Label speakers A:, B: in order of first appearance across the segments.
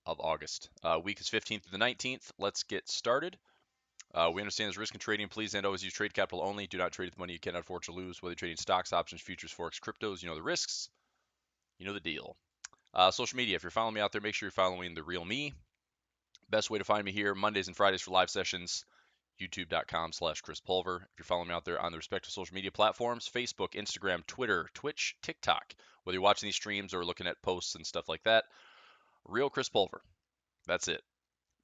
A: of August. Week is 15th to the 19th. Let's get started. We understand there's risk in trading. Please and always use trade capital only. Do not trade with money you cannot afford to lose. Whether trading stocks, options, futures, forex, cryptos, you know the risks. You know the deal. Social media. If you're following me out there, make sure you're following the real me. Best way to find me here, Mondays and Fridays for live sessions, youtube.com/Chris Pulver. If you're following me out there on the respective social media platforms, Facebook, Instagram, Twitter, Twitch, TikTok, whether you're watching these streams or looking at posts and stuff like that, real Chris Pulver. That's it.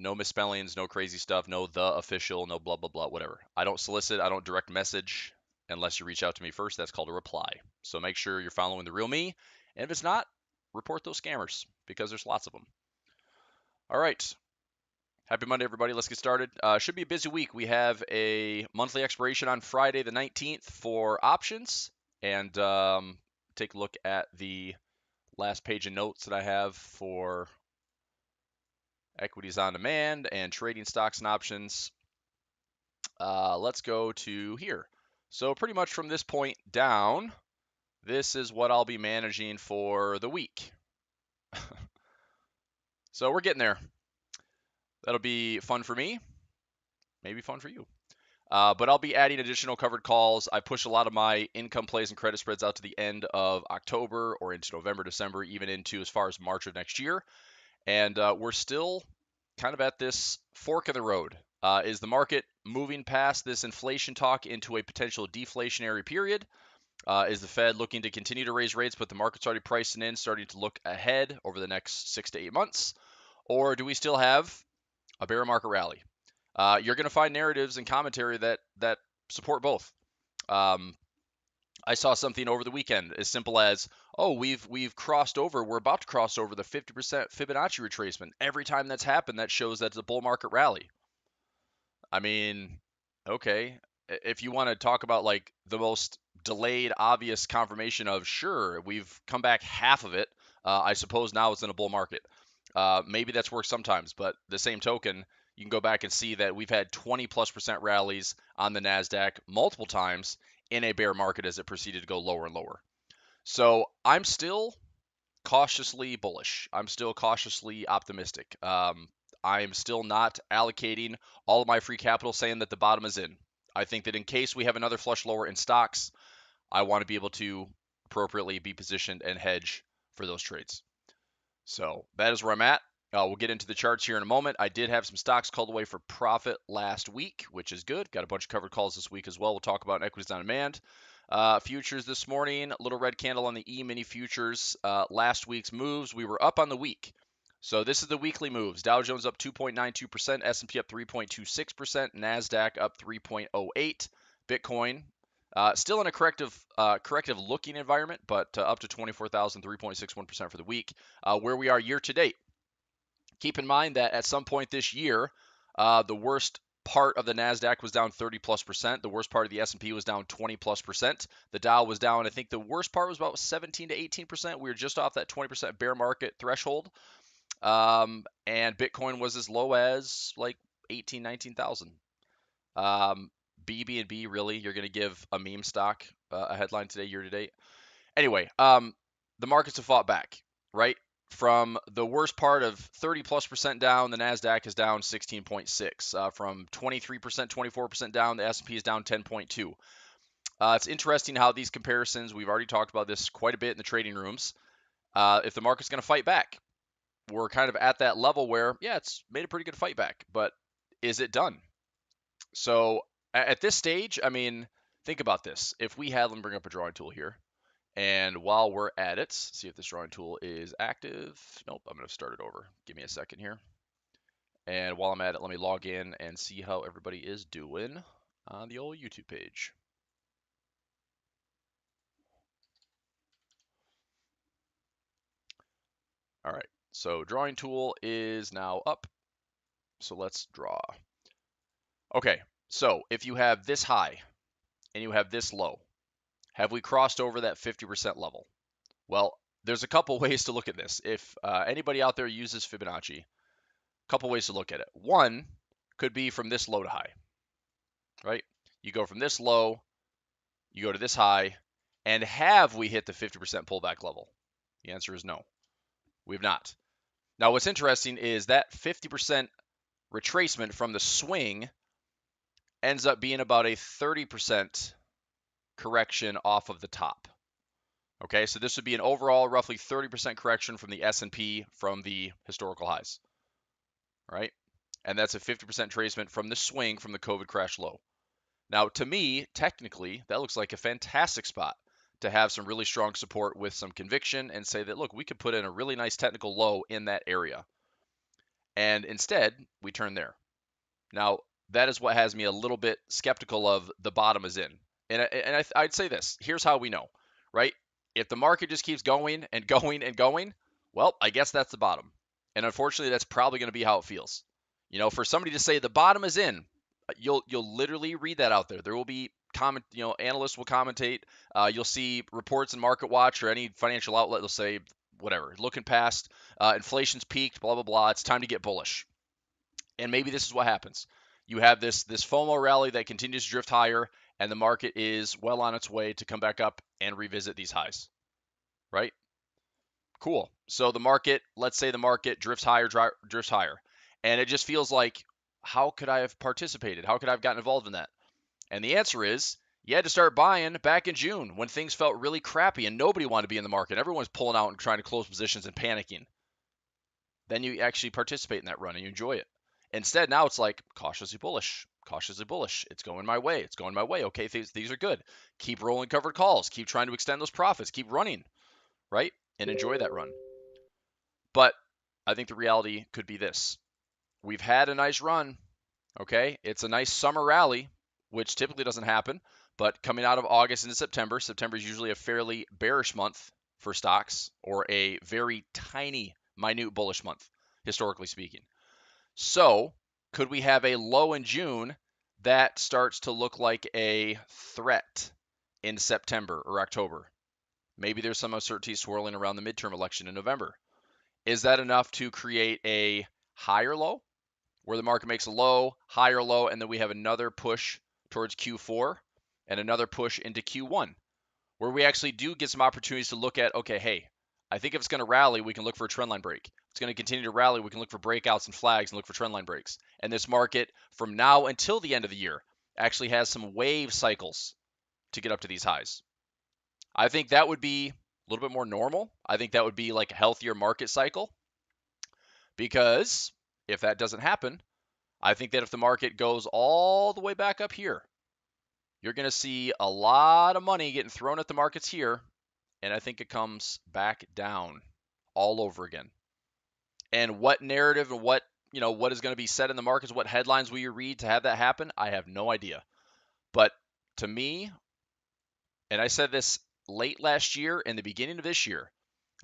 A: No misspellings, no crazy stuff, no the official, no blah, blah, blah, whatever. I don't solicit, I don't direct message unless you reach out to me first. That's called a reply. So make sure you're following the real me. And if it's not, report those scammers because there's lots of them. All right. Happy Monday, everybody. Let's get started. Should be a busy week. We have a monthly expiration on Friday the 19th for options. And take a look at the last page of notes that I have for equities on demand and trading stocks and options. Let's go to here. So pretty much from this point down, this is what I'll be managing for the week. So we're getting there. That'll be fun for me, maybe fun for you. But I'll be adding additional covered calls. I push a lot of my income plays and credit spreads out to the end of October or into November, December, even into as far as March of next year. And we're still kind of at this fork in the road. Is the market moving past this inflation talk into a potential deflationary period? Is the Fed looking to continue to raise rates, but the market's already pricing in, starting to look ahead over the next 6 to 8 months? Or do we still have a bear market rally? You're going to find narratives and commentary that support both. I saw something over the weekend as simple as, oh, we've crossed over. We're about to cross over the 50% Fibonacci retracement. Every time that's happened, that shows that it's a bull market rally. I mean, okay, if you want to talk about like the most delayed, obvious confirmation of, sure, we've come back half of it. I suppose now it's in a bull market. Maybe that's worked sometimes, but the same token, you can go back and see that we've had 20+% rallies on the NASDAQ multiple times in a bear market as it proceeded to go lower and lower. So I'm still cautiously bullish. I'm still cautiously optimistic. I'm still not allocating all of my free capital saying that the bottom is in. I think that in case we have another flush lower in stocks, I want to be able to appropriately be positioned and hedge for those trades. So that is where I'm at. We'll get into the charts here in a moment. I did have some stocks called away for profit last week, which is good. Got a bunch of covered calls this week as well. We'll talk about equities on demand. Futures this morning, little red candle on the E-mini futures. Last week's moves, we were up on the week. So this is the weekly moves. Dow Jones up 2.92%, S&P up 3.26%, NASDAQ up 3.08%, Bitcoin still in a corrective looking environment, but up to 24,000, 3.61% for the week. Where we are year to date. Keep in mind that at some point this year, the worst part of the NASDAQ was down 30+%. The worst part of the S&P was down 20+%. The Dow was down, I think the worst part was about 17 to 18%. We were just off that 20% bear market threshold. And Bitcoin was as low as like 18, 19,000. BB&B, really? You're going to give a meme stock a headline today, year to date? Anyway, the markets have fought back, right? From the worst part of 30+% down, the NASDAQ is down 16.6. From 23%, 24% down, the S&P is down 10.2. It's interesting how these comparisons, we've already talked about this quite a bit in the trading rooms. If the market's going to fight back, we're kind of at that level where, yeah, it's made a pretty good fight back, but is it done? So at this stage, I mean, think about this. If we had, let me bring up a drawing tool here. And while we're at it, see if this drawing tool is active. Nope, I'm going to start it over. Give me a second here. And while I'm at it, let me log in and see how everybody is doing on the old YouTube page. All right, so drawing tool is now up. So let's draw. Okay, so if you have this high and you have this low, have we crossed over that 50% level? Well, there's a couple ways to look at this. If anybody out there uses Fibonacci, a couple ways to look at it. One could be from this low to high, right? You go from this low, you go to this high, and have we hit the 50% pullback level? The answer is no, we've not. Now, what's interesting is that 50% retracement from the swing ends up being about a 30% correction off of the top. Okay, so this would be an overall roughly 30% correction from the S&P from the historical highs, right? And that's a 50% tracement from the swing from the COVID crash low. Now, to me, technically, that looks like a fantastic spot to have some really strong support with some conviction and say that, look, we could put in a really nice technical low in that area. And instead, we turn there. Now, that is what has me a little bit skeptical of the bottom is in. And I'd say this, here's how we know, right? If the market just keeps going and going and going, well, I guess that's the bottom. And unfortunately, that's probably going to be how it feels. For somebody to say the bottom is in, you'll literally read that out there. There will be comment, analysts will commentate. You'll see reports in Market Watch or any financial outlet. They'll say whatever, looking past inflation's peaked, blah blah blah. It's time to get bullish. And maybe this is what happens. You have this FOMO rally that continues to drift higher, and the market is well on its way to come back up and revisit these highs, right? Cool. So the market, let's say the market drifts higher, and it just feels like, how could I have participated? How could I have gotten involved in that? And the answer is, you had to start buying back in June when things felt really crappy and nobody wanted to be in the market. Everyone's pulling out and trying to close positions and panicking. Then you actually participate in that run and you enjoy it. Instead, now it's like cautiously bullish, cautiously bullish. It's going my way. It's going my way. Okay, these are good. Keep rolling covered calls. Keep trying to extend those profits. Keep running, right? And enjoy that run. But I think the reality could be this. We've had a nice run, okay? It's a nice summer rally, which typically doesn't happen. But coming out of August into September, September is usually a fairly bearish month for stocks or a very tiny, minute bullish month, historically speaking. So, could we have a low in June that starts to look like a threat in September or October? Maybe there's some uncertainty swirling around the midterm election in November. Is that enough to create a higher low where the market makes a low, higher low, and then we have another push towards Q4 and another push into Q1 where we actually do get some opportunities to look at, okay, hey, I think if it's going to rally, we can look for a trendline break. If it's going to continue to rally, we can look for breakouts and flags and look for trendline breaks. And this market, from now until the end of the year, actually has some wave cycles to get up to these highs. I think that would be a little bit more normal. I think that would be like a healthier market cycle. Because if that doesn't happen, I think that if the market goes all the way back up here, you're going to see a lot of money getting thrown at the markets here, and I think it comes back down all over again. And what narrative and what is going to be said in the markets, what headlines will you read to have that happen? I have no idea. But to me, and I said this late last year and the beginning of this year,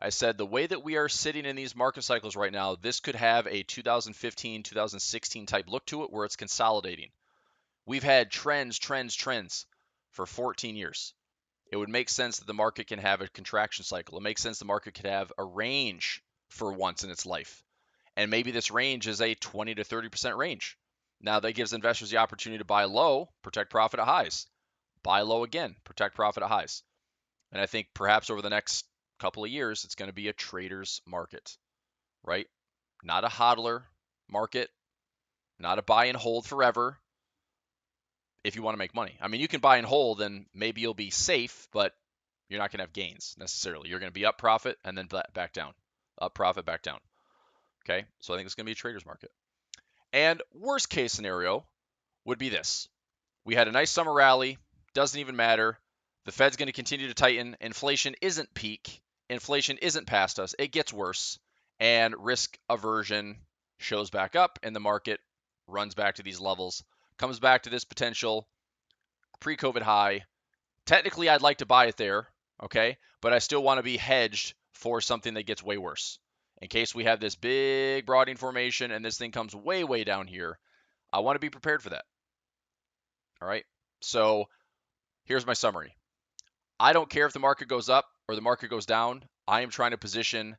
A: I said the way that we are sitting in these market cycles right now, this could have a 2015, 2016 type look to it where it's consolidating. We've had trends for 14 years. It would make sense that the market can have a contraction cycle. It makes sense the market could have a range for once in its life. And maybe this range is a 20 to 30% range. Now that gives investors the opportunity to buy low, protect profit at highs. Buy low again, protect profit at highs. And I think perhaps over the next couple of years, it's going to be a trader's market, right? Not a hodler market, not a buy and hold forever if you want to make money. I mean, you can buy and hold and maybe you'll be safe, but you're not going to have gains necessarily. You're going to be up profit and then back down. Up profit, back down. Okay, so I think it's going to be a trader's market. And worst case scenario would be this. We had a nice summer rally. Doesn't even matter. The Fed's going to continue to tighten. Inflation isn't peak. Inflation isn't past us. It gets worse. And risk aversion shows back up and the market runs back to these levels. Comes back to this potential pre-COVID high. Technically, I'd like to buy it there, okay? But I still want to be hedged for something that gets way worse. In case we have this big broadening formation and this thing comes way, way down here, I want to be prepared for that. All right? So here's my summary. I don't care if the market goes up or the market goes down. I am trying to position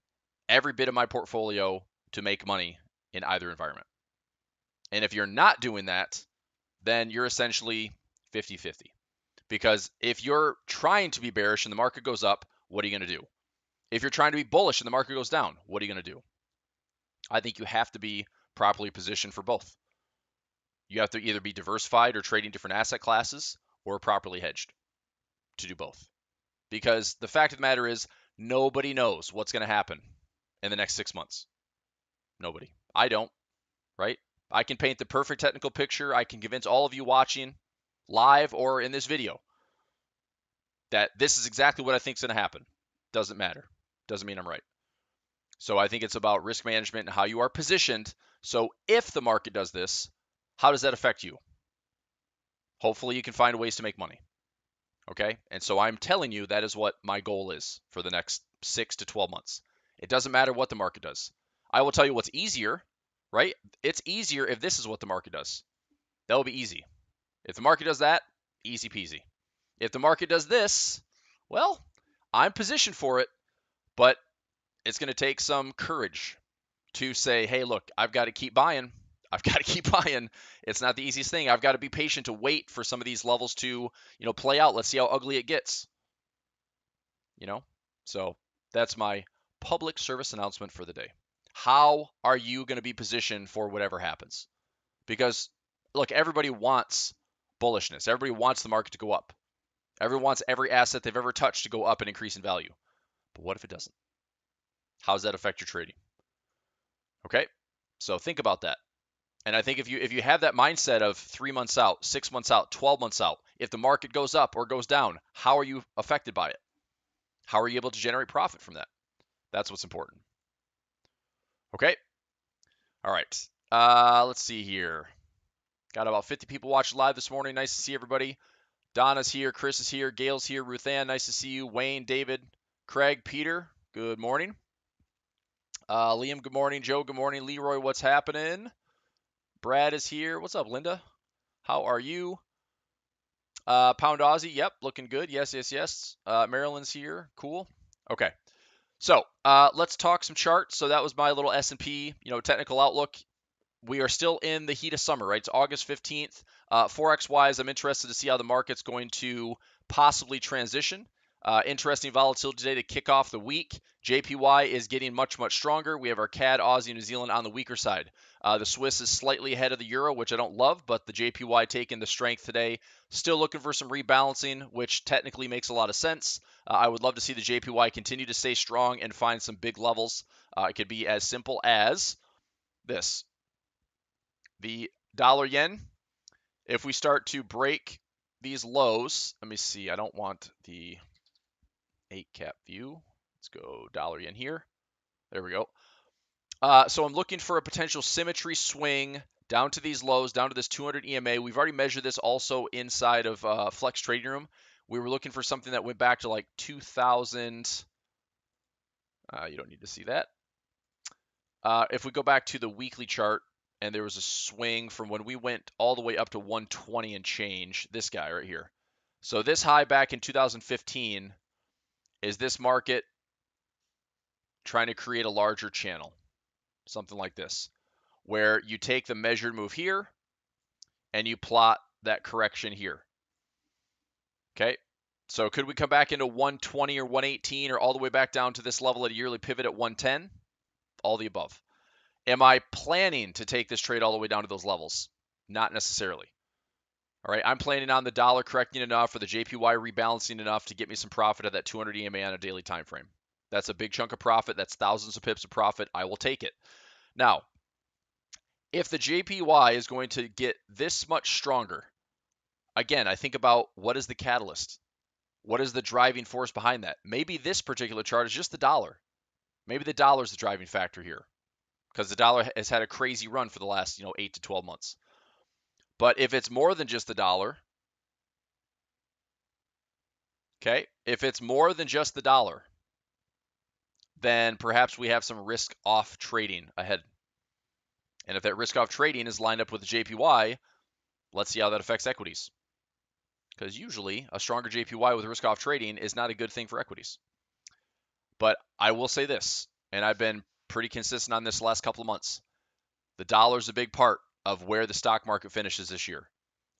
A: every bit of my portfolio to make money in either environment. And if you're not doing that, then you're essentially 50-50. Because if you're trying to be bearish and the market goes up, what are you going to do? If you're trying to be bullish and the market goes down, what are you going to do? I think you have to be properly positioned for both. You have to either be diversified or trading different asset classes or properly hedged to do both. Because the fact of the matter is, nobody knows what's going to happen in the next 6 months. Nobody. I don't, right? I can paint the perfect technical picture. I can convince all of you watching live or in this video that this is exactly what I think is going to happen. Doesn't matter. Doesn't mean I'm right. So I think it's about risk management and how you are positioned. So if the market does this, how does that affect you? Hopefully you can find ways to make money. Okay? And so I'm telling you that is what my goal is for the next 6 to 12 months. It doesn't matter what the market does. I will tell you what's easier, right? It's easier if this is what the market does. That will be easy. If the market does that, easy peasy. If the market does this, well, I'm positioned for it, but it's going to take some courage to say, hey, look, I've got to keep buying. I've got to keep buying. It's not the easiest thing. I've got to be patient to wait for some of these levels to, play out. Let's see how ugly it gets. So that's my public service announcement for the day. How are you going to be positioned for whatever happens? Because look, everybody wants bullishness. Everybody wants the market to go up. Everyone wants every asset they've ever touched to go up and increase in value. But what if it doesn't? How does that affect your trading? Okay, so think about that. And I think if you have that mindset of 3 months out, 6 months out, 12 months out, if the market goes up or goes down, how are you affected by it? How are you able to generate profit from that? That's what's important. Okay. All right. Let's see here. Got about 50 people watching live this morning. Nice to see everybody. Donna's here. Chris is here. Gail's here. Ruth Ann, nice to see you. Wayne, David, Craig, Peter, good morning. Liam, good morning. Joe, good morning. Leroy, what's happening? Brad is here. What's up, Linda? How are you? Pound Ozzy, yep, looking good. Yes. Maryland's here. Cool. Okay. So let's talk some charts. So that was my little S&P, technical outlook. We are still in the heat of summer, right? It's August 15th. Forex-wise, I'm interested to see how the market's going to possibly transition. Interesting volatility today to kick off the week. JPY is getting much, much stronger. We have our CAD, Aussie, New Zealand on the weaker side. The Swiss is slightly ahead of the Euro, which I don't love, but the JPY taking the strength today. Still looking for some rebalancing, which technically makes a lot of sense. I would love to see the JPY continue to stay strong and find some big levels. It could be as simple as this. The dollar yen, if we start to break these lows, let me see. I don't want the 8 cap view. Let's go dollar yen here. There we go. So I'm looking for a potential symmetry swing down to these lows, down to this 200 EMA. We've already measured this also inside of Flex Trading Room. We were looking for something that went back to like 2000. You don't need to see that. If we go back to the weekly chart, and there was a swing from when we went all the way up to 120 and change, this guy right here. So this high back in 2015 is this market trying to create a larger channel, something like this, where you take the measured move here and you plot that correction here. Okay, so could we come back into 120 or 118 or all the way back down to this level at a yearly pivot at 110? All the above. Am I planning to take this trade all the way down to those levels? Not necessarily. All right, I'm planning on the dollar correcting enough or the JPY rebalancing enough to get me some profit at that 200 EMA on a daily time frame. That's a big chunk of profit. That's thousands of pips of profit. I will take it. Now, if the JPY is going to get this much stronger, again, I think about what is the catalyst? What is the driving force behind that? Maybe this particular chart is just the dollar. Maybe the dollar is the driving factor here, because the dollar has had a crazy run for the last, 8 to 12 months. But if it's more than just the dollar, okay, if it's more than just the dollar, then perhaps we have some risk off trading ahead. And if that risk off trading is lined up with the JPY, let's see how that affects equities. Because usually a stronger JPY with risk off trading is not a good thing for equities. But I will say this, and I've been pretty consistent on this the last couple of months. The dollar is a big part of where the stock market finishes this year.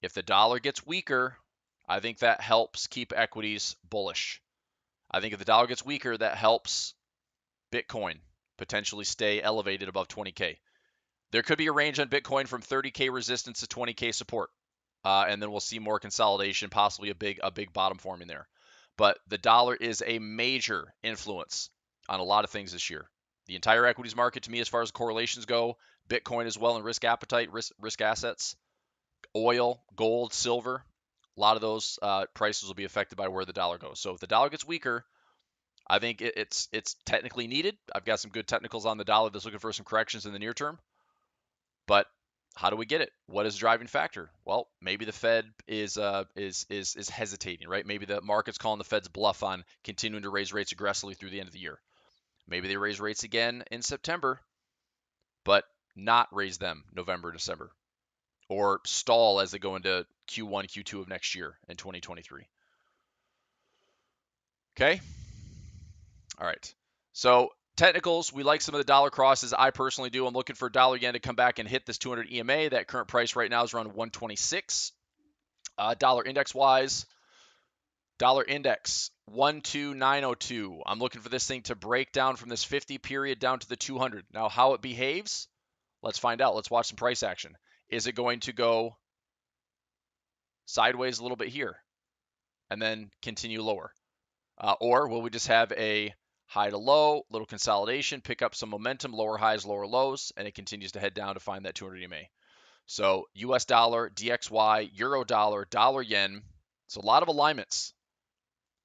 A: If the dollar gets weaker, I think that helps keep equities bullish. I think if the dollar gets weaker, that helps Bitcoin potentially stay elevated above 20K. There could be a range on Bitcoin from 30K resistance to 20K support. And then we'll see more consolidation, possibly a big bottom forming there. But the dollar is a major influence on a lot of things this year. The entire equities market, to me, as far as correlations go, Bitcoin as well, and risk appetite, risk assets, oil, gold, silver, a lot of those prices will be affected by where the dollar goes. So if the dollar gets weaker, I think it's technically needed. I've got some good technicals on the dollar that's looking for some corrections in the near term. But how do we get it? What is the driving factor? Well, maybe the Fed is hesitating, right? Maybe the market's calling the Fed's bluff on continuing to raise rates aggressively through the end of the year. Maybe they raise rates again in September, but not raise them November, December, or stall as they go into Q1, Q2 of next year in 2023. Okay? All right. So technicals, we like some of the dollar crosses. I personally do. I'm looking for dollar yen to come back and hit this 200 EMA. That current price right now is around 126. Dollar index wise, dollar index 12902. I'm looking for this thing to break down from this 50 period down to the 200. Now, how it behaves, let's find out. Let's watch some price action. Is it going to go sideways a little bit here and then continue lower? Or will we just have a high to low, little consolidation, pick up some momentum, lower highs, lower lows, and it continues to head down to find that 200 EMA. So US dollar, DXY, euro dollar, dollar yen. So a lot of alignments.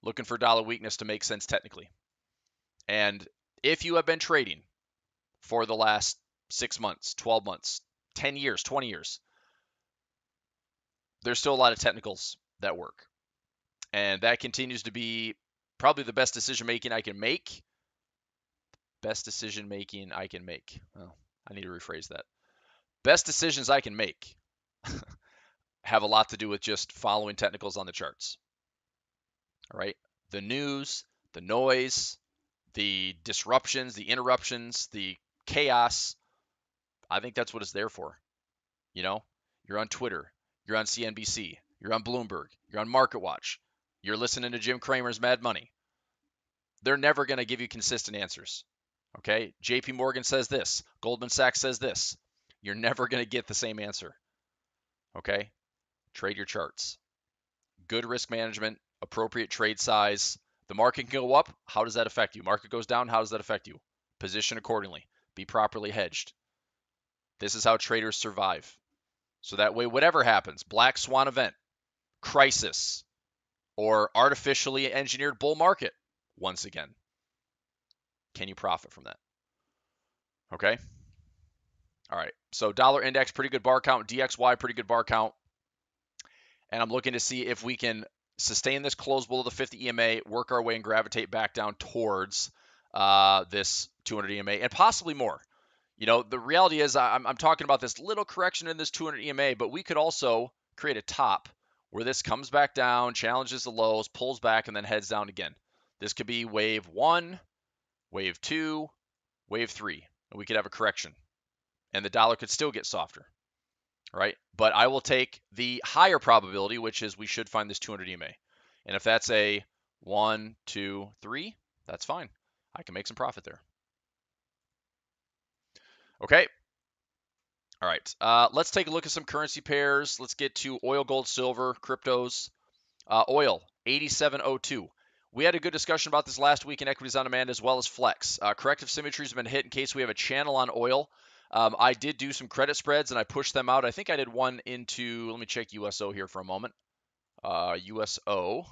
A: Looking for dollar weakness to make sense technically. And if you have been trading for the last 6 months, 12 months, 10 years, 20 years, there's still a lot of technicals that work. And that continues to be probably the best decision making I can make. Best decision making I can make. Oh, I need to rephrase that. Best decisions I can make have a lot to do with just following technicals on the charts. All right. The news, the noise, the disruptions, the interruptions, the chaos. I think that's what it's there for. You know, you're on Twitter, you're on CNBC, you're on Bloomberg, you're on MarketWatch, you're listening to Jim Cramer's Mad Money. They're never going to give you consistent answers. Okay? JP Morgan says this, Goldman Sachs says this. You're never going to get the same answer. Okay? Trade your charts. Good risk management, appropriate trade size. The market can go up. How does that affect you? Market goes down. How does that affect you? Position accordingly. Be properly hedged. This is how traders survive. So that way, whatever happens, black swan event, crisis, or artificially engineered bull market, once again, can you profit from that? Okay? All right. So dollar index, pretty good bar count. DXY, pretty good bar count. And I'm looking to see if we can sustain this close below the 50 EMA, work our way and gravitate back down towards this 200 EMA and possibly more. You know, the reality is I'm talking about this little correction in this 200 EMA, but we could also create a top where this comes back down, challenges the lows, pulls back, and then heads down again. This could be wave 1, wave 2, wave 3, and we could have a correction. And the dollar could still get softer. Right? But I will take the higher probability, which is we should find this 200 EMA. And if that's a 1, 2, 3, that's fine. I can make some profit there. Okay. All right. Let's take a look at some currency pairs. Let's get to oil, gold, silver, cryptos. Oil, 87.02. We had a good discussion about this last week in Equities on Demand as well as Flex. Corrective symmetries have been hit in case we have a channel on oil. I did do some credit spreads and I pushed them out. I think I did one into, let me check USO here for a moment. USO.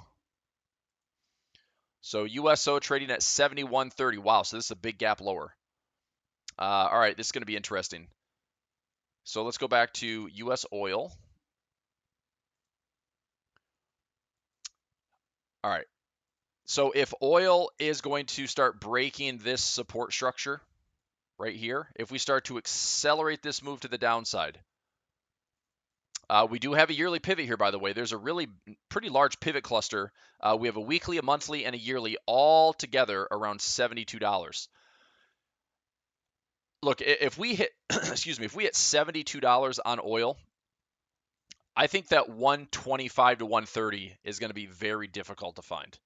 A: So USO trading at 71.30. Wow, so this is a big gap lower. All right, this is going to be interesting. So let's go back to US oil. All right. So if oil is going to start breaking this support structure right here, if we start to accelerate this move to the downside, we do have a yearly pivot here, by the way. There's a really pretty large pivot cluster. We have a weekly, a monthly, and a yearly all together around $72. Look, if we hit, excuse me, if we hit $72 on oil, I think that 125 to 130 is going to be very difficult to find.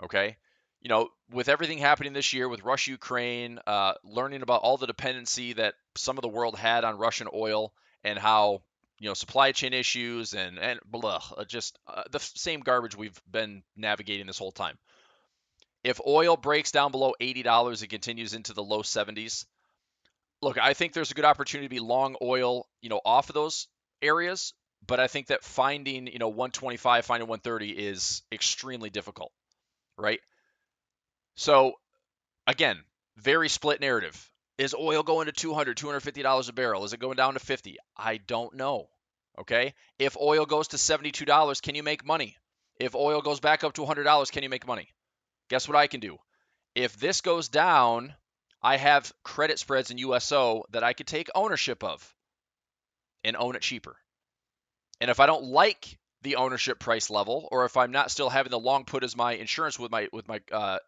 A: Okay? with everything happening this year with Russia, Ukraine, learning about all the dependency that some of the world had on Russian oil and how, supply chain issues and blah, just the same garbage we've been navigating this whole time. If oil breaks down below $80 and continues into the low 70s, look, I think there's a good opportunity to be long oil, off of those areas, but I think that finding, 125, finding 130 is extremely difficult, right? So again, very split narrative. Is oil going to $200, $250 a barrel? Is it going down to 50? I don't know. Okay? If oil goes to $72, can you make money? If oil goes back up to $100, can you make money? Guess what I can do? If this goes down, I have credit spreads in USO that I could take ownership of and own it cheaper. And if I don't like the ownership price level, or if I'm not still having the long put as my insurance with my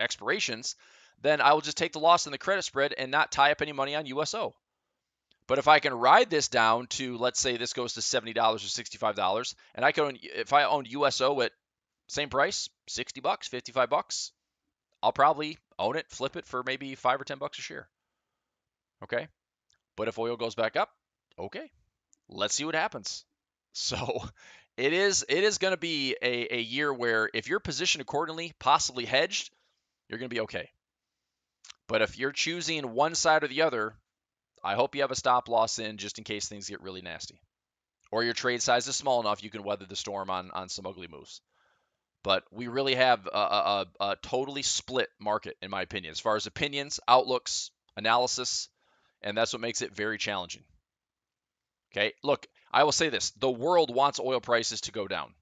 A: expirations, then I will just take the loss in the credit spread and not tie up any money on USO. But if I can ride this down to, let's say this goes to $70 or $65, and if I own USO at same price, $60, $55, I'll probably own it, flip it for maybe $5 or $10 a share. Okay. But if oil goes back up, okay, let's see what happens. So it is going to be a year where if you're positioned accordingly, possibly hedged, you're going to be okay. But if you're choosing one side or the other, I hope you have a stop loss in just in case things get really nasty. Or your trade size is small enough you can weather the storm on some ugly moves. But we really have a totally split market, in my opinion, as far as opinions, outlooks, analysis, and that's what makes it very challenging. Okay, look, I will say this. The world wants oil prices to go down.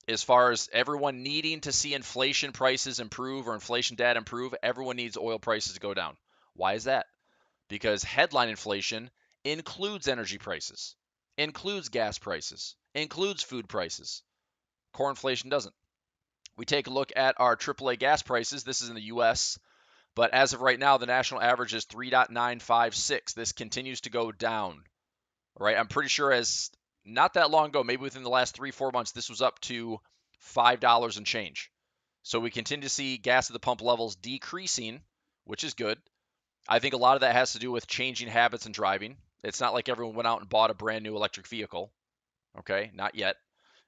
A: As far as everyone needing to see inflation prices improve or inflation data improve, everyone needs oil prices to go down. Why is that? Because headline inflation includes energy prices, includes gas prices, includes food prices. Core inflation doesn't. We take a look at our AAA gas prices. This is in the US, but as of right now, the national average is 3.956. This continues to go down. Right? I'm pretty sure as not that long ago, maybe within the last 3-4 months, this was up to $5 and change. So we continue to see gas at the pump levels decreasing, which is good. I think a lot of that has to do with changing habits and driving. It's not like everyone went out and bought a brand new electric vehicle. Okay, not yet.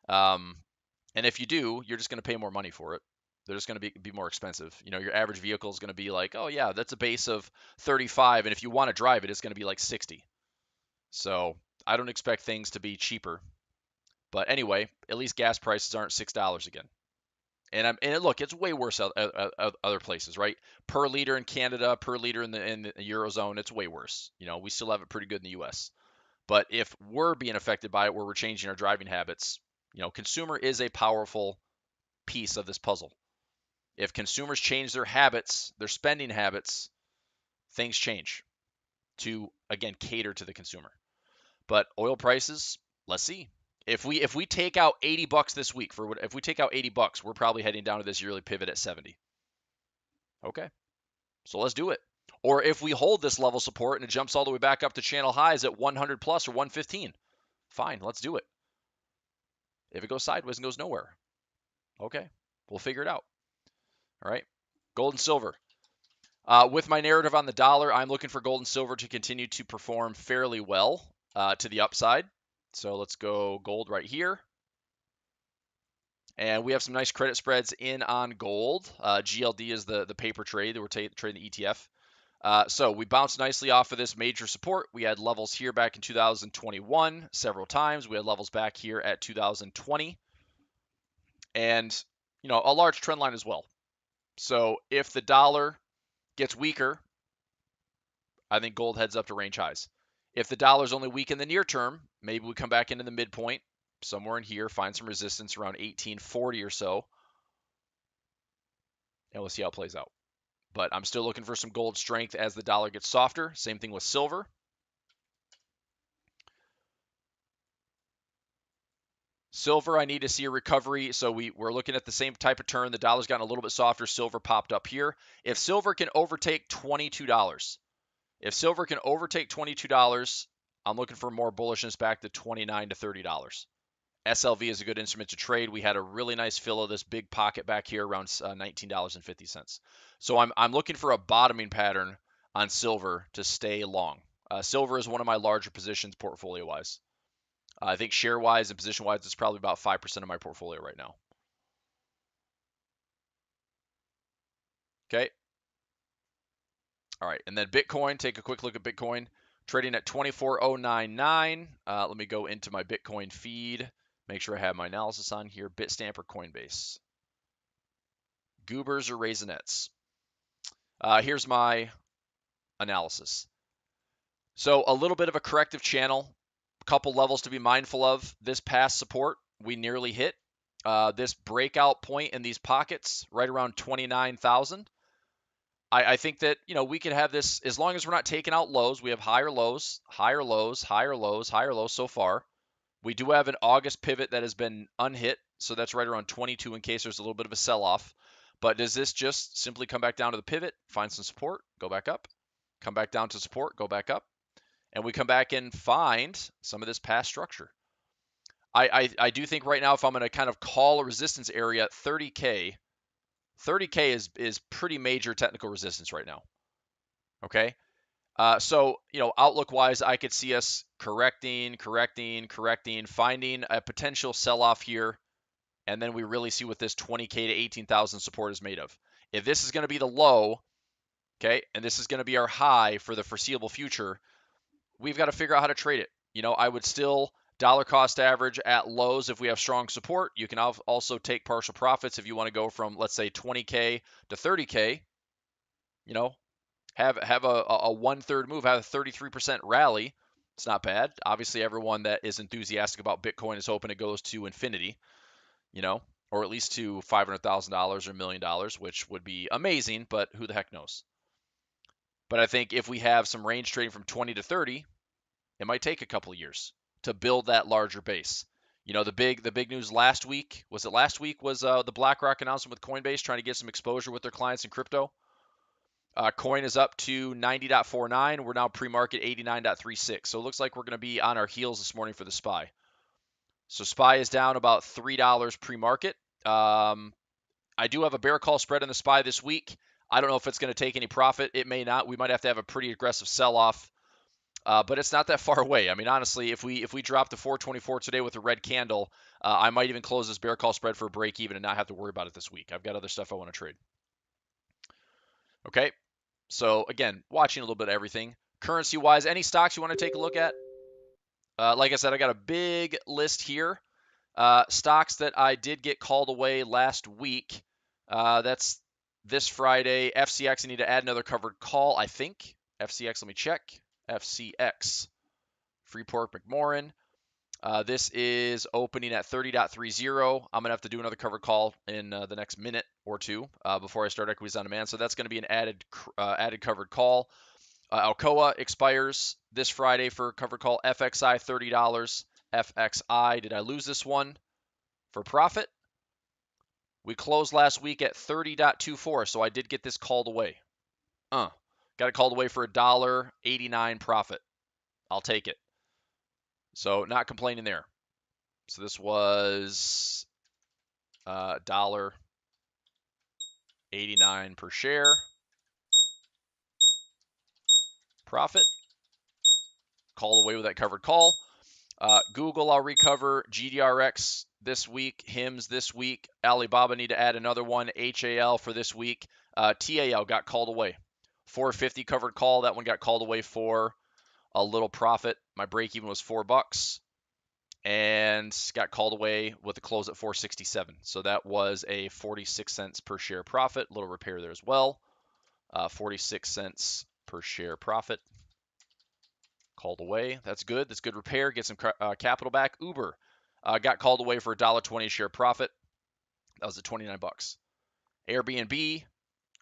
A: And if you do, you're just going to pay more money for it. They're just going to be more expensive. Your average vehicle is going to be like, oh yeah, that's a base of 35, and if you want to drive it, it's going to be like 60. So I don't expect things to be cheaper. But anyway, at least gas prices aren't $6 again. And look, it's way worse other places, right? Per liter in Canada, per liter in the Eurozone, it's way worse. We still have it pretty good in the U.S. But if we're being affected by it, where we're changing our driving habits, consumer is a powerful piece of this puzzle. If consumers change their habits, their spending habits, things change to, again, cater to the consumer. But oil prices, let's see. If we take out $80 this week if we take out $80, we're probably heading down to this yearly pivot at 70. Okay. So let's do it. Or if we hold this level support and it jumps all the way back up to channel highs at 100 plus or 115, fine, let's do it. If it goes sideways and goes nowhere, okay, we'll figure it out. All right. Gold and silver. With my narrative on the dollar, I'm looking for gold and silver to continue to perform fairly well to the upside. So let's go gold right here. And we have some nice credit spreads in on gold. GLD is the paper trade that we're trading the ETF. So we bounced nicely off of this major support. We had levels here back in 2021 several times. We had levels back here at 2020. And, a large trend line as well. So if the dollar gets weaker, I think gold heads up to range highs. If the dollar's only weak in the near term, maybe we come back into the midpoint, somewhere in here, find some resistance around 1840 or so, and we'll see how it plays out. But I'm still looking for some gold strength as the dollar gets softer. Same thing with silver. Silver, I need to see a recovery. So we're looking at the same type of turn. The dollar's gotten a little bit softer. Silver popped up here. If silver can overtake $22, I'm looking for more bullishness back to $29 to $30. SLV is a good instrument to trade. We had a really nice fill of this big pocket back here around $19.50. So I'm looking for a bottoming pattern on silver to stay long. Silver is one of my larger positions portfolio-wise. I think share-wise and position-wise, it's probably about 5% of my portfolio right now. Okay. All right, and then Bitcoin, take a quick look at Bitcoin. Trading at 24,099. Let me go into my Bitcoin feed. Make sure I have my analysis on here. Bitstamp or Coinbase. Goobers or Raisinets. Here's my analysis. So a little bit of a corrective channel. A couple levels to be mindful of. This past support, we nearly hit. This breakout point in these pockets, right around 29,000. I think that, we could have this, as long as we're not taking out lows. We have higher lows, higher lows, higher lows, higher lows so far. We do have an August pivot that has been unhit, so that's right around 22 in case there's a little bit of a sell-off. But does this just simply come back down to the pivot, find some support, go back up, come back down to support, go back up, and we come back and find some of this past structure? I do think right now, if I'm going to kind of call a resistance area, 30K is pretty major technical resistance right now. Okay. So, outlook-wise, I could see us correcting, finding a potential sell-off here, and then we really see what this 20K to 18,000 support is made of. If this is going to be the low, okay, and this is going to be our high for the foreseeable future, we've got to figure out how to trade it. I would still dollar cost average at lows if we have strong support. You can also take partial profits if you want to go from, let's say, 20K to 30K. Have a 1/3 move, have a 33% rally. It's not bad. Obviously, everyone that is enthusiastic about Bitcoin is hoping it goes to infinity, or at least to $500,000 or $1 million, which would be amazing, but who the heck knows? But I think if we have some range trading from 20 to 30, it might take a couple of years to build that larger base. The big news last week, was the BlackRock announcement with Coinbase trying to get some exposure with their clients in crypto. Coin is up to 90.49. We're now pre-market 89.36. So it looks like we're going to be on our heels this morning for the SPY. So SPY is down about $3 pre-market. I do have a bear call spread on the SPY this week. I don't know if it's going to take any profit. It may not. We might have to have a pretty aggressive sell-off. But it's not that far away. I mean, honestly, if we drop to 424 today with a red candle, I might even close this bear call spread for a break even and not have to worry about it this week. I've got other stuff I want to trade. Okay. So again, watching a little bit of everything. Currency-wise, any stocks you want to take a look at? Like I said, I got a big list here. Stocks that I did get called away last week. That's this Friday. FCX, I need to add another covered call, I think. FCX, let me check. FCX. Freeport McMoran. This is opening at 30.30. I'm going to have to do another covered call in the next minute or two before I start equities on demand. So that's going to be an added covered call. Alcoa expires this Friday for covered call. FXI, $30. FXI, did I lose this one for profit? We closed last week at 30.24, so I did get this called away. Got it called away for $1.89 profit. I'll take it. So not complaining there. So this was $1.89 per share. Profit. Call away with that covered call. Google, I'll recover. GDRX this week. HIMS this week. Alibaba, need to add another one. HAL for this week. TAL got called away. 450 covered call. That one got called away for a little profit. My break even was $4 and got called away with a close at 467. So that was a 46 cents per share profit. A little repair there as well. 46 cents per share profit. Called away. That's good. That's good repair. Get some capital back. Uber got called away for $1.20 share profit. That was at 29 bucks. Airbnb,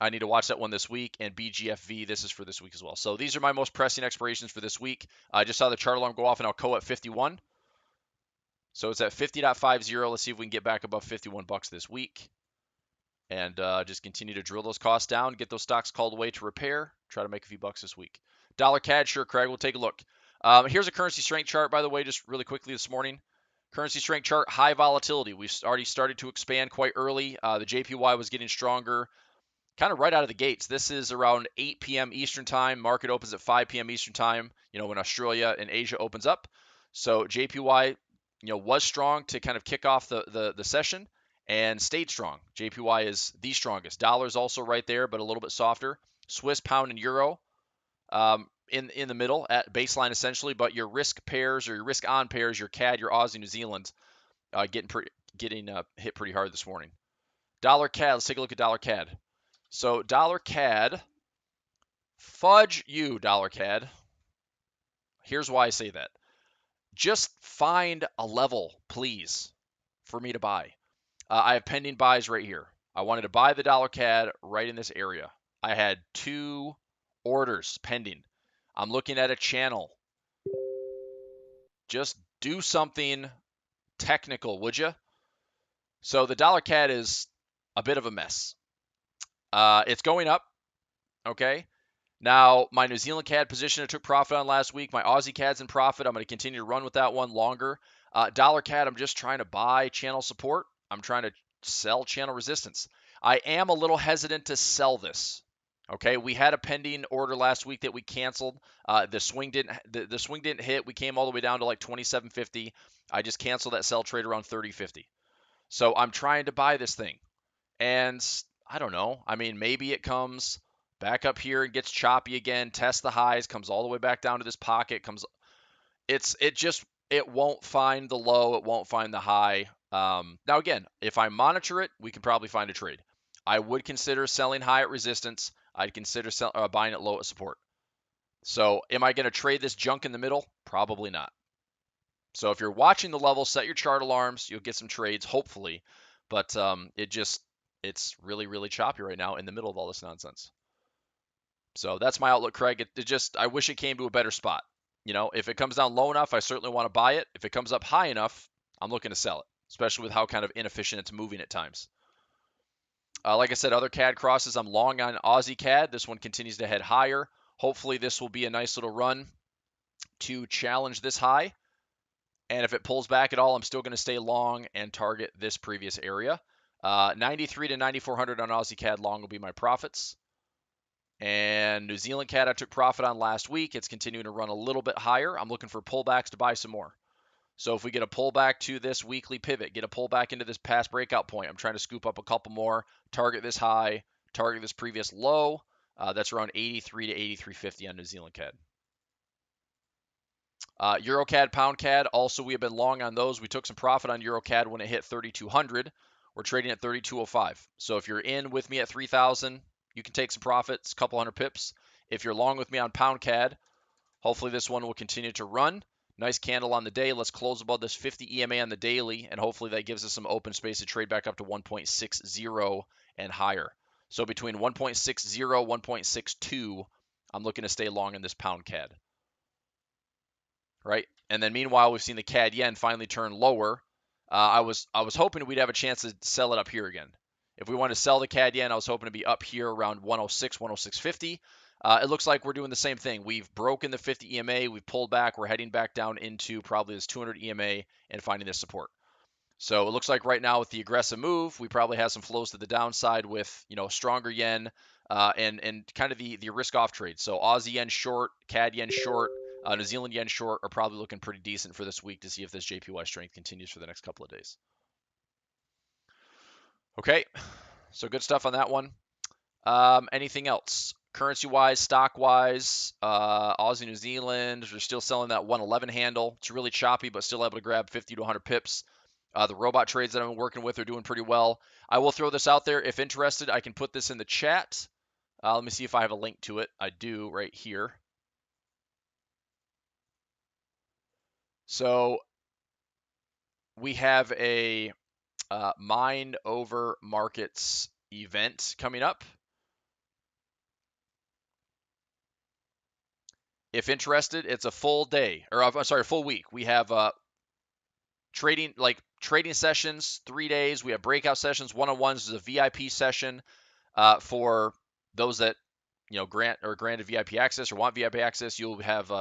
A: I need to watch that one this week. And BGFV, this is for this week as well. So these are my most pressing expirations for this week. I just saw the chart alarm go off in Alcoa at 51. So it's at 50.50. Let's see if we can get back above 51 bucks this week. And just continue to drill those costs down, get those stocks called away to repair, try to make a few bucks this week. Dollar CAD, sure, Craig, we'll take a look. Here's a currency strength chart, by the way, just really quickly this morning. Currency strength chart, high volatility. We've already started to expand quite early. The JPY was getting stronger kind of right out of the gates. This is around 8 p.m. Eastern time. Market opens at 5 p.m. Eastern time, when Australia and Asia opens up. So JPY, was strong to kind of kick off the session and stayed strong. JPY is the strongest. Dollar is also right there, but a little bit softer. Swiss, pound, and euro in the middle at baseline essentially, but your risk pairs or your risk on pairs, your CAD, your Aussie, New Zealand, getting hit pretty hard this morning. Dollar CAD. Let's take a look at dollar CAD. So dollar CAD, fudge you, dollar CAD. Here's why I say that. Just find a level, please, for me to buy. I have pending buys right here. I wanted to buy the dollar CAD right in this area. I had 2 orders pending. I'm looking at a channel. Just do something technical, would you? So the dollar CAD is a bit of a mess. It's going up, okay? Now, my New Zealand CAD position I took profit on last week. My Aussie CAD's in profit. I'm going to continue to run with that one longer. Dollar CAD, I'm just trying to buy channel support. I'm trying to sell channel resistance. I am a little hesitant to sell this. Okay, we had a pending order last week that we canceled. The swing didn't hit. We came all the way down to like 27.50. I just canceled that sell trade around 30.50. So I'm trying to buy this thing. And I don't know. I mean, maybe it comes back up here and gets choppy again, tests the highs, comes all the way back down to this pocket, it won't find the low, it won't find the high. Now again, if I monitor it, we can probably find a trade. I would consider selling high at resistance. I'd consider buying it low at support. So am I going to trade this junk in the middle? Probably not. So if you're watching the level, set your chart alarms. You'll get some trades, hopefully. But it's really, really choppy right now in the middle of all this nonsense. So that's my outlook, Craig. I wish it came to a better spot. If it comes down low enough, I certainly want to buy it. If it comes up high enough, I'm looking to sell it, especially with how kind of inefficient it's moving at times. Like I said, other CAD crosses, I'm long on Aussie CAD. This one continues to head higher. Hopefully this will be a nice little run to challenge this high. And if it pulls back at all, I'm still going to stay long and target this previous area. 93 to 9,400 on Aussie CAD long will be my profits. And New Zealand CAD I took profit on last week. It's continuing to run a little bit higher. I'm looking for pullbacks to buy some more. So if we get a pullback to this weekly pivot, get a pullback into this past breakout point, I'm trying to scoop up a couple more, target this high, target this previous low. That's around 83 to 83.50 on New Zealand CAD. Euro CAD, Pound CAD, also we have been long on those. We took some profit on Euro CAD when it hit 3,200. We're trading at 3,205. So if you're in with me at 3,000, you can take some profits, a couple hundred pips. If you're long with me on Pound CAD, hopefully this one will continue to run. Nice candle on the day. Let's close above this 50 EMA on the daily, and hopefully that gives us some open space to trade back up to 1.60 and higher. So between 1.60, 1.62, I'm looking to stay long in this Pound CAD. Right? And then meanwhile, we've seen the Cad Yen finally turn lower. I was hoping we'd have a chance to sell it up here again. If we want to sell the Cad Yen, I was hoping to be up here around 106, 106.50. It looks like we're doing the same thing. We've broken the 50 EMA. We've pulled back. We're heading back down into probably this 200 EMA and finding this support. So it looks like right now with the aggressive move, we probably have some flows to the downside with, stronger yen and kind of the risk-off trade. So Aussie yen short, Cad yen short, New Zealand yen short are probably looking pretty decent for this week to see if this JPY strength continues for the next couple of days. Okay, so good stuff on that one. Anything else? Currency-wise, stock-wise, Aussie, New Zealand, we're still selling that 111 handle. It's really choppy, but still able to grab 50 to 100 pips. The robot trades that I've been working with are doing pretty well. I will throw this out there. If interested, I can put this in the chat. Let me see if I have a link to it. I do right here. So we have a Mind Over Markets event coming up. If interested, it's a full day, or I'm sorry, a full week. We have trading sessions, 3 days. We have breakout sessions, one-on-ones. There's a VIP session for those that granted VIP access or want VIP access. You'll have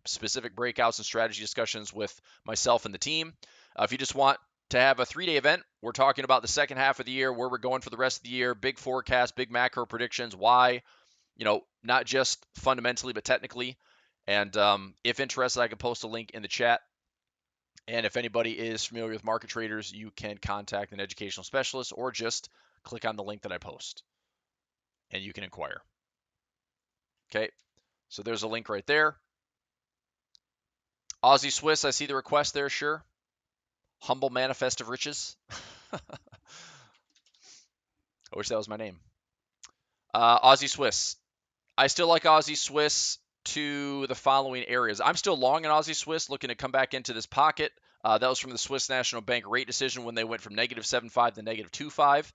A: specific breakouts and strategy discussions with myself and the team. If you just want to have a 3-day event, we're talking about the second half of the year, where we're going for the rest of the year, big forecast, big macro predictions, why, not just fundamentally, but technically. And if interested, I can post a link in the chat. And if anybody is familiar with market traders, you can contact an educational specialist or just click on the link that I post and you can inquire. Okay, so there's a link right there. Ozzy Swiss, I see the request there, sure. Humble Manifest of Riches. I wish that was my name. Ozzy Swiss. I still like Ozzy Swiss to the following areas. I'm still long in Ozzy Swiss, looking to come back into this pocket. That was from the Swiss National Bank rate decision when they went from -7.5 to -2.5.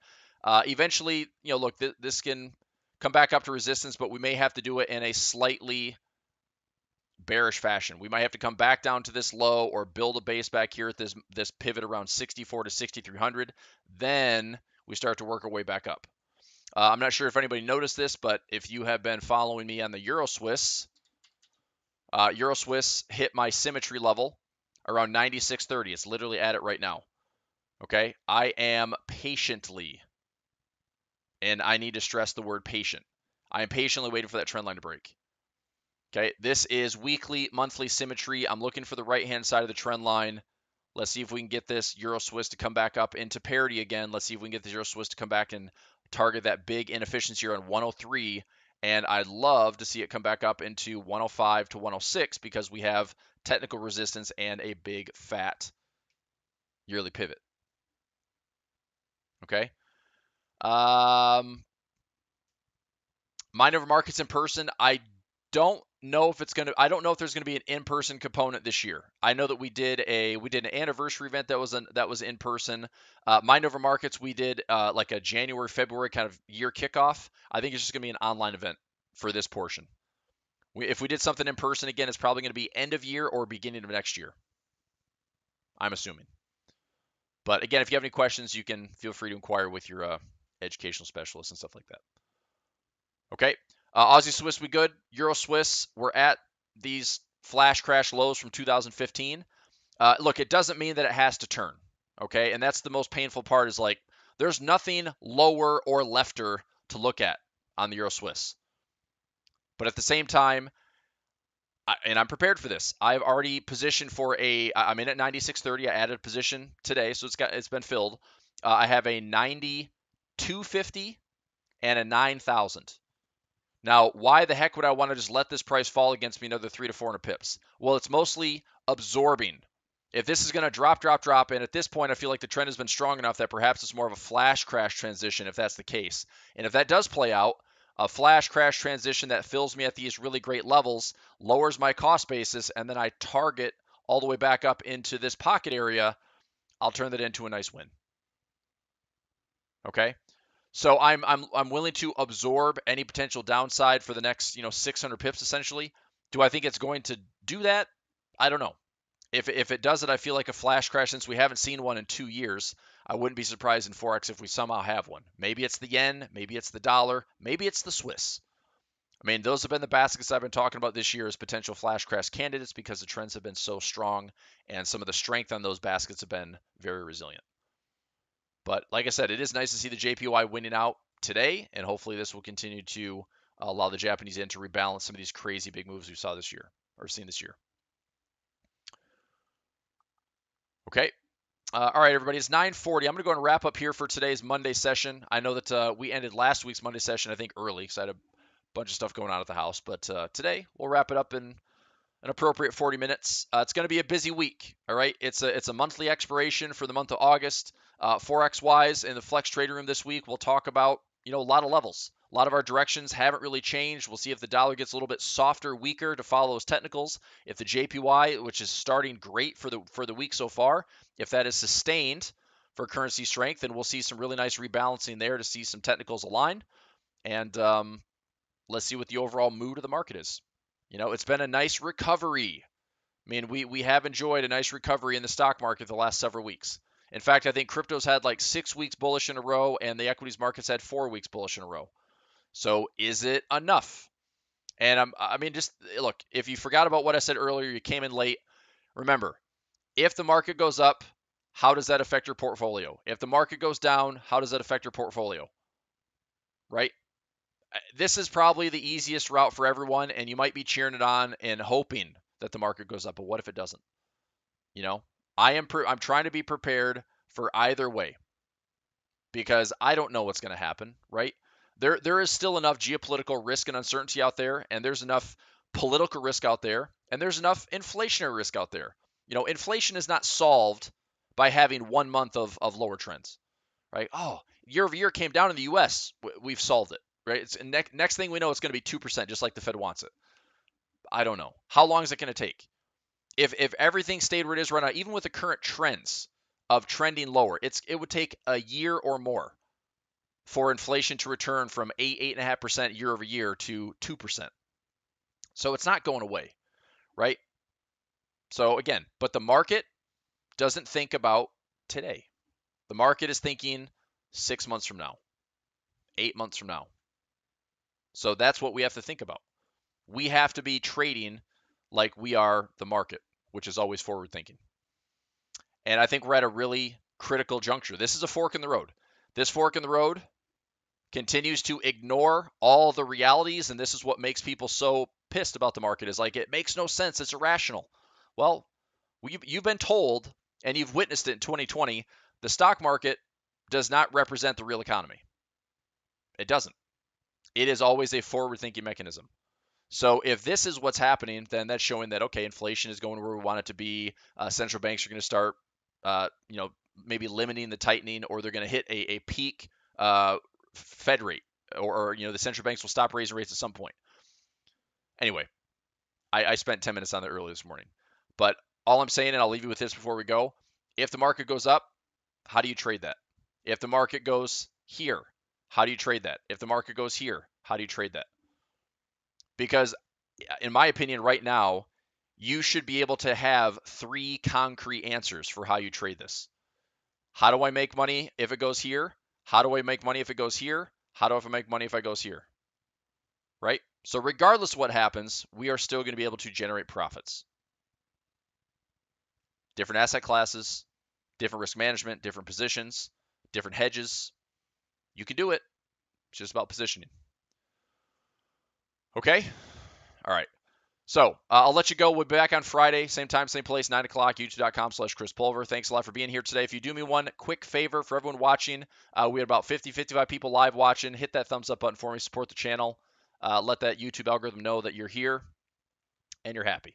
A: Eventually, look, this can come back up to resistance, but we may have to do it in a slightly bearish fashion. We might have to come back down to this low or build a base back here at this pivot around 64 to 6,300. Then we start to work our way back up. I'm not sure if anybody noticed this, but if you have been following me on the Euro Swiss hit my symmetry level around 96.30. It's literally at it right now. Okay, I am patiently, and I need to stress the word patient. I am patiently waiting for that trend line to break. Okay, this is weekly, monthly symmetry. I'm looking for the right-hand side of the trend line. Let's see if we can get this Euro Swiss to come back up into parity again. Let's see if we can get the Euro Swiss to come back and target that big inefficiency around 103. And I'd love to see it come back up into 105 to 106 because we have technical resistance and a big fat yearly pivot. Okay. Mind over markets in person. I don't know if there's going to be an in-person component this year. I know that we did an anniversary event that was in person. Mind over markets, we did like a January, February kind of year kickoff. I think it's just going to be an online event for this portion. If we did something in person again, it's probably going to be end of year or beginning of next year, I'm assuming. But again, if you have any questions, you can feel free to inquire with your educational specialist and stuff like that. Okay. Aussie Swiss, we good. Euro Swiss, we're at these flash crash lows from 2015. Look, it doesn't mean that it has to turn. Okay. And that's the most painful part is like, there's nothing lower or lefter to look at on the Euro Swiss. But at the same time, and I'm prepared for this. I've already positioned for I'm in at 96.30. I added a position today, so it's been filled. I have a 92.50 and a 9,000. Now, why the heck would I want to just let this price fall against me another 300 to 400 pips? Well, it's mostly absorbing. If this is going to drop, and at this point, I feel like the trend has been strong enough that perhaps it's more of a flash crash transition if that's the case. And if that does play out, a flash crash transition that fills me at these really great levels, lowers my cost basis, and then I target all the way back up into this pocket area, I'll turn that into a nice win. Okay? So I'm willing to absorb any potential downside for the next 600 pips essentially. Do I think it's going to do that? I don't know. If it does it, I feel like a flash crash since we haven't seen one in 2 years. I wouldn't be surprised in Forex if we somehow have one. Maybe it's the yen, maybe it's the dollar, maybe it's the Swiss. I mean, those have been the baskets I've been talking about this year as potential flash crash candidates because the trends have been so strong and some of the strength on those baskets have been very resilient. But like I said, it is nice to see the JPY winning out today, and hopefully this will continue to allow the Japanese yen to rebalance some of these crazy big moves we saw this year, or seen this year. Okay. All right, everybody, it's 9:40. I'm going to go and wrap up here for today's Monday session. I know that we ended last week's Monday session, I think, early because I had a bunch of stuff going on at the house. But today, we'll wrap it up in an appropriate 40 minutes. It's going to be a busy week, all right? It's a monthly expiration for the month of August. Forex-wise, in the Flex Trading Room this week, we'll talk about, a lot of levels. A lot of our directions haven't really changed. We'll see if the dollar gets a little bit softer, weaker to follow those technicals. If the JPY, which is starting great for the week so far, if that is sustained for currency strength, then we'll see some really nice rebalancing there to see some technicals align. And let's see what the overall mood of the market is. It's been a nice recovery. I mean, we have enjoyed a nice recovery in the stock market the last several weeks. In fact, I think crypto's had like 6 weeks bullish in a row, and the equities markets had 4 weeks bullish in a row. So is it enough? And just look, if you forgot about what I said earlier, you came in late. Remember, if the market goes up how does that affect your portfolio? If the market goes down, how does that affect your portfolio? Right? This is probably the easiest route for everyone, and you might be cheering it on and hoping that the market goes up. But what if it doesn't? You know, I'm trying to be prepared for either way because I don't know what's going to happen. Right? There is still enough geopolitical risk and uncertainty out there, and there's enough political risk out there, and there's enough inflationary risk out there. Inflation is not solved by having 1 month of lower trends. Right? Oh, year over year came down in the U.S. We've solved it. Right? It's next thing we know, it's going to be 2%, just like the Fed wants it. I don't know. How long is it going to take? If everything stayed where it is right now, even with the current trends of trending lower, it would take a year or more for inflation to return from 8.5% year over year to 2%. So it's not going away, right? So again, but the market doesn't think about today. The market is thinking 6 months from now, 8 months from now. So that's what we have to think about. We have to be trading like we are the market, which is always forward thinking. And I think we're at a really critical juncture. This is a fork in the road. This fork in the road continues to ignore all the realities, and this is what makes people so pissed about the market, is like, it makes no sense, it's irrational. Well, you've been told, and you've witnessed it in 2020, the stock market does not represent the real economy. It doesn't. It is always a forward-thinking mechanism. So if this is what's happening, then that's showing that, okay, inflation is going where we want it to be. Central banks are going to start, maybe limiting the tightening, or they're going to hit a peak Fed rate, or the central banks will stop raising rates at some point. Anyway, I spent 10 minutes on that earlier this morning. But all I'm saying, and I'll leave you with this before we go, if the market goes up, how do you trade that? If the market goes here, how do you trade that? If the market goes here, how do you trade that? Because in my opinion, right now, you should be able to have 3 concrete answers for how you trade this. How do I make money if it goes here? How do I make money if it goes here? How do I make money if it goes here? Right? So regardless of what happens, we are still going to be able to generate profits. Different asset classes, different risk management, different positions, different hedges. You can do it. It's just about positioning. Okay? All right. So I'll let you go. We'll be back on Friday, same time, same place, 9 o'clock, youtube.com/Chris Pulver. Thanks a lot for being here today. If you do me one quick favor for everyone watching, we had about 55 people live watching. Hit that thumbs up button for me. Support the channel. Let that YouTube algorithm know that you're here and you're happy.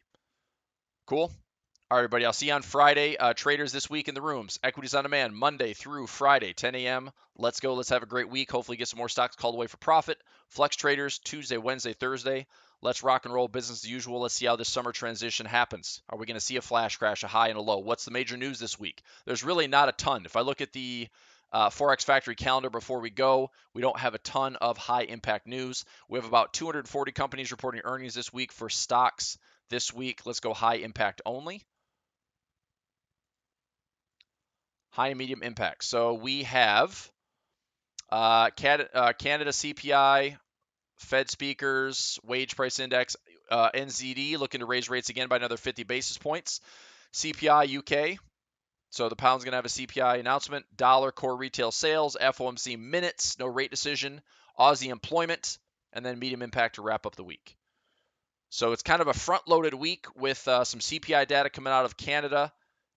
A: Cool? All right, everybody. I'll see you on Friday. Traders this week in the rooms. Equities on demand, Monday through Friday, 10 a.m. Let's go. Let's have a great week. Hopefully get some more stocks called away for profit. Flex traders, Tuesday, Wednesday, Thursday. Let's rock and roll business as usual. Let's see how this summer transition happens. Are we going to see a flash crash, a high and a low? What's the major news this week? There's really not a ton. If I look at the Forex Factory calendar before we go, we don't have a ton of high impact news. We have about 240 companies reporting earnings this week for stocks this week. Let's go high impact only. High and medium impact. So we have Canada CPI, Fed speakers, wage price index, NZD looking to raise rates again by another 50 basis points. CPI UK, so the pound's going to have a CPI announcement. Dollar core retail sales, FOMC minutes, no rate decision. Aussie employment, and then medium impact to wrap up the week. So it's kind of a front-loaded week with some CPI data coming out of Canada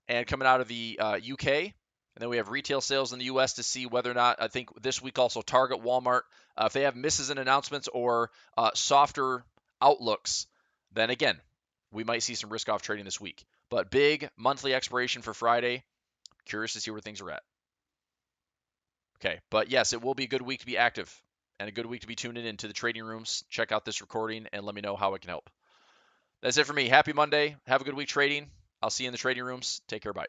A: and coming out of the UK. And then we have retail sales in the U.S. to see whether or not, I think this week also Target, Walmart, if they have misses in announcements or softer outlooks, then again, we might see some risk-off trading this week. But big monthly expiration for Friday. Curious to see where things are at. Okay, but yes, it will be a good week to be active and a good week to be tuning into the trading rooms. Check out this recording and let me know how it can help. That's it for me. Happy Monday. Have a good week trading. I'll see you in the trading rooms. Take care. Bye.